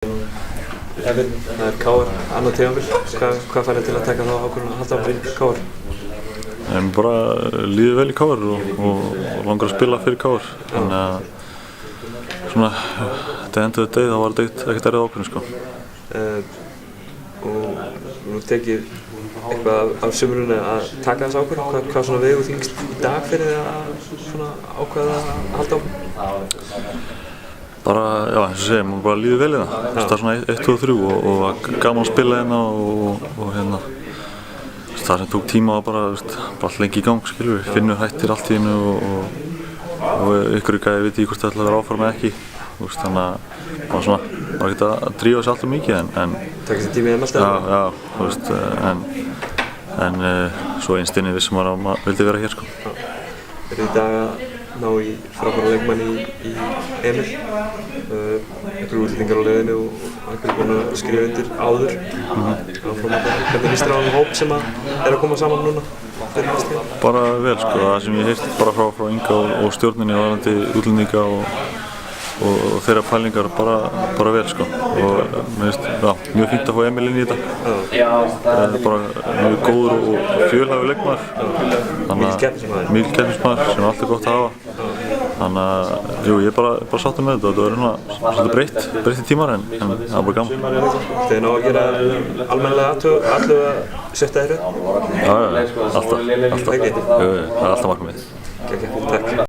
Efinn, það KR annað tímabil. Hvað færði til að taka þá ákvörðun að halda áfram í KR? Mér bara líður vel í KR og langar að spila fyrir KR. Þannig að svona, þetta endaði degi, þá var þetta ekkert erfið ákvörðun sko. Og nú tekið eitthvað af sumrunni að taka þessa ákvörðun. Hvað svona vegur þyngst í dag fyrir þig að svona ákveða að halda áfram? Bara, já, eins og segja, maður bara líður vel í það. Það er svona 1, 2 og 3 og gaman að spila hérna og hérna. Það sem tók tíma var bara allt lengi í gang, skilur við. Finnur hættir allt í hennu og ykkur gæði veit ég hvort það ætla að vera áfram eða ekki. Þannig að maður svona, maður geta að drífa sig alltaf mikið en Takk þessi tími alltaf? Já, en svo einst inni vissum maður að maður vildi vera hér sko. Í dag að ná í frábæra leikmann í Emil. Einhverju útlendingar á leiðinu og einhverju búinn að skrifa undir áður. Hvernig líst þér á þennan hóp sem að koma saman núna? Bara vel sko, það sem ég heyrt bara frá Inga og stjórninni varðandi útlendinga og þeirra pælingar bara vel sko. Og mér finnst mjög fínt að fá Emil inn í þetta. Það er bara mjög góður og fjölhæfur leikmaður. Mikil keppnismaður sem er alltaf gott að hafa. Þannig að ég er bara sáttur með þetta. Þetta verður svona svolítið breytt í tímar en það er bara gaman. Þið ná að gera almennilega allu að setja þér? Já, alltaf. Það er alltaf markmið mitt. Takk.